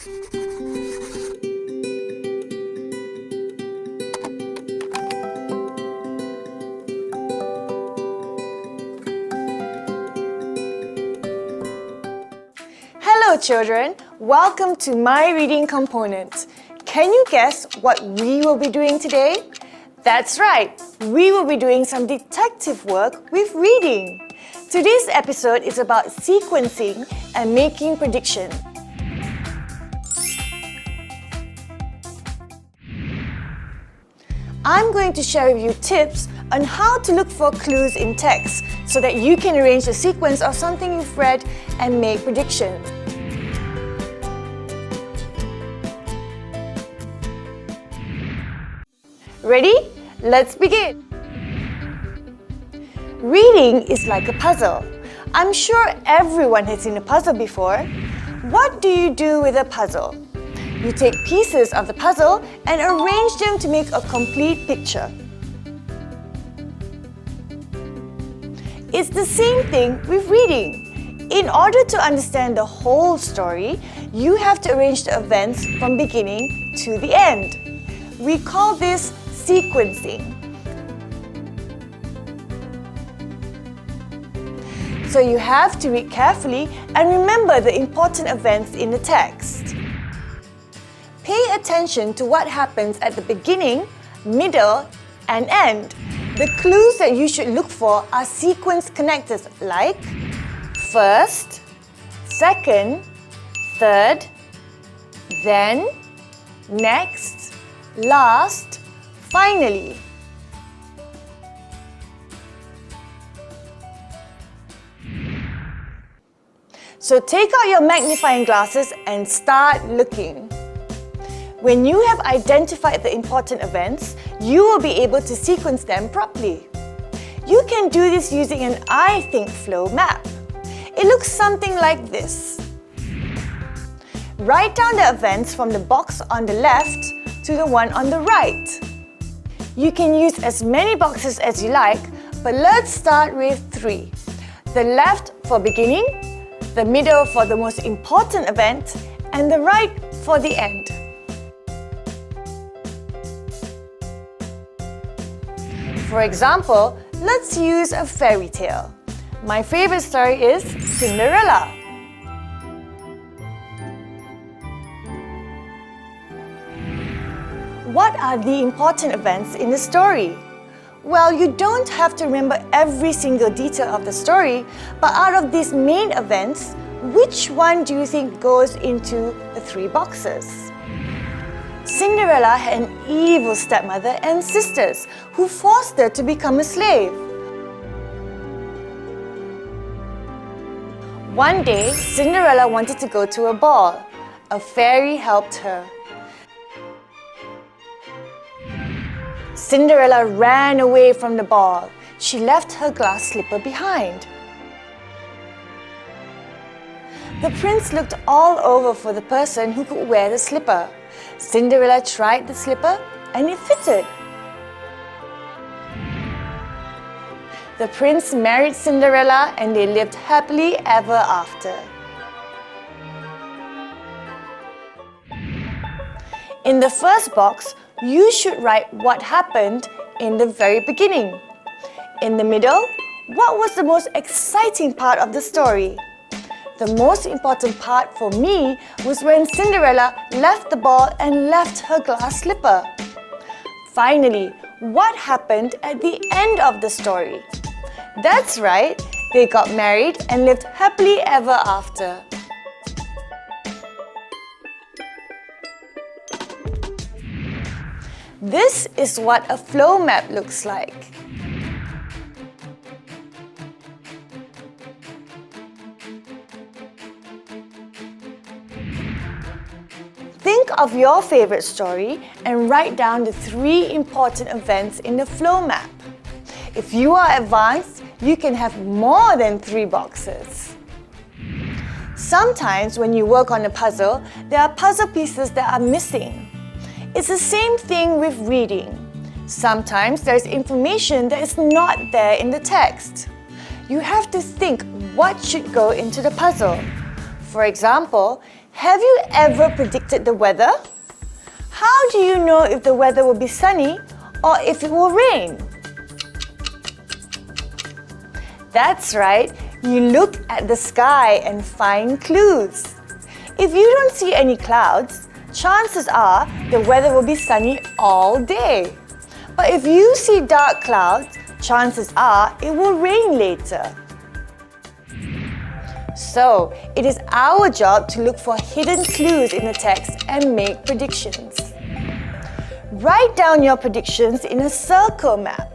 Hello children, welcome to my reading component. Can you guess what we will be doing today? That's right, we will be doing some detective work with reading. Today's episode is about sequencing and making predictions. I'm going to share with you tips on how to look for clues in text so that you can arrange the sequence of something you've read and make predictions. Ready? Let's begin! Reading is like a puzzle. I'm sure everyone has seen a puzzle before. What do you do with a puzzle? You take pieces of the puzzle and arrange them to make a complete picture. It's the same thing with reading. In order to understand the whole story, you have to arrange the events from beginning to the end. We call this sequencing. So you have to read carefully and remember the important events in the text. Pay attention to what happens at the beginning, middle, and end. The clues that you should look for are sequence connectors like first, second, third, then, next, last, finally. So take out your magnifying glasses and start looking. When you have identified the important events, you will be able to sequence them properly. You can do this using an I think flow map. It looks something like this. Write down the events from the box on the left to the one on the right. You can use as many boxes as you like, but let's start with 3. The left for beginning, the middle for the most important event, and the right for the end. For example, let's use a fairy tale. My favorite story is Cinderella. What are the important events in the story? Well, you don't have to remember every single detail of the story, but out of these main events, which one do you think goes into the 3 boxes? Cinderella had an evil stepmother and sisters who forced her to become a slave. One day, Cinderella wanted to go to a ball. A fairy helped her. Cinderella ran away from the ball. She left her glass slipper behind. The prince looked all over for the person who could wear the slipper. Cinderella tried the slipper and it fitted. The prince married Cinderella and they lived happily ever after. In the first box, you should write what happened in the very beginning. In the middle, what was the most exciting part of the story? The most important part for me was when Cinderella left the ball and left her glass slipper. Finally, what happened at the end of the story? That's right, they got married and lived happily ever after. This is what a flow map looks like. Think of your favorite story and write down the 3 important events in the flow map. If you are advanced, you can have more than 3 boxes. Sometimes when you work on a puzzle, there are puzzle pieces that are missing. It's the same thing with reading. Sometimes there's information that is not there in the text. You have to think what should go into the puzzle. For example, Have you ever predicted the weather? How do you know if the weather will be sunny or if it will rain? That's right, you look at the sky and find clues. If you don't see any clouds, chances are the weather will be sunny all day. But if you see dark clouds, chances are it will rain later. So, it is our job to look for hidden clues in the text and make predictions. Write down your predictions in a circle map.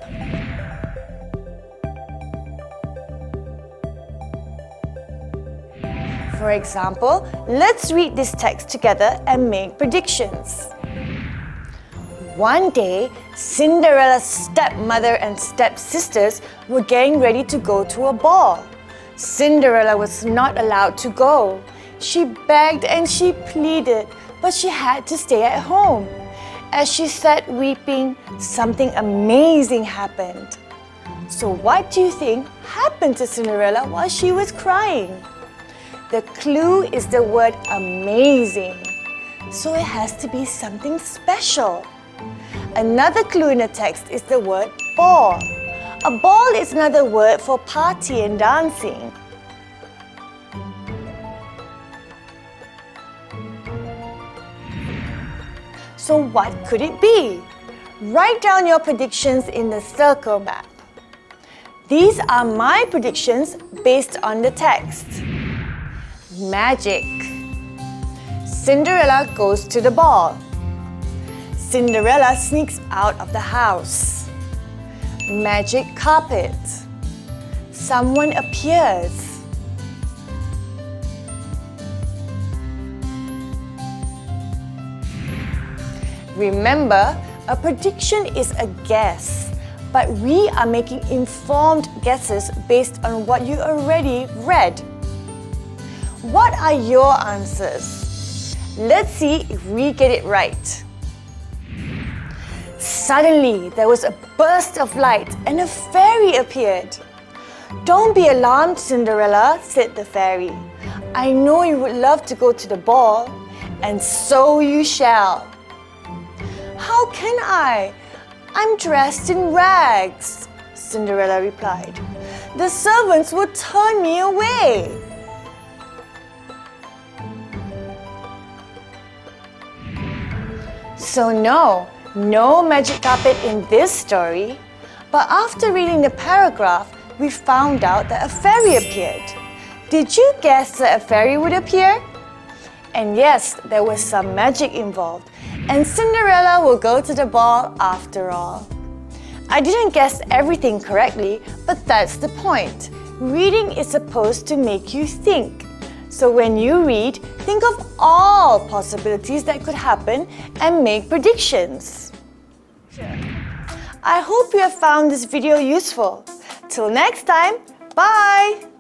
For example, let's read this text together and make predictions. One day, Cinderella's stepmother and stepsisters were getting ready to go to a ball. Cinderella was not allowed to go. She begged and she pleaded, but she had to stay at home. As she sat weeping, something amazing happened. So what do you think happened to Cinderella while she was crying? The clue is the word amazing. So it has to be something special. Another clue in the text is the word ball. A ball is another word for party and dancing. So what could it be? Write down your predictions in the circle map. These are my predictions based on the text. Magic. Cinderella goes to the ball. Cinderella sneaks out of the house. Magic carpet. Someone appears. Remember, a prediction is a guess, but we are making informed guesses based on what you already read. What are your answers? Let's see if we get it right. Suddenly, there was a burst of light and a fairy appeared. "Don't be alarmed, Cinderella," said the fairy. "I know you would love to go to the ball, and so you shall." "How can I? I'm dressed in rags," Cinderella replied. "The servants will turn me away." So no magic carpet in this story. But after reading the paragraph, we found out that a fairy appeared. Did you guess that a fairy would appear? And yes, there was some magic involved, and Cinderella will go to the ball after all. I didn't guess everything correctly, but that's the point. Reading is supposed to make you think. So when you read, think of all possibilities that could happen and make predictions. I hope you have found this video useful. Till next time, bye!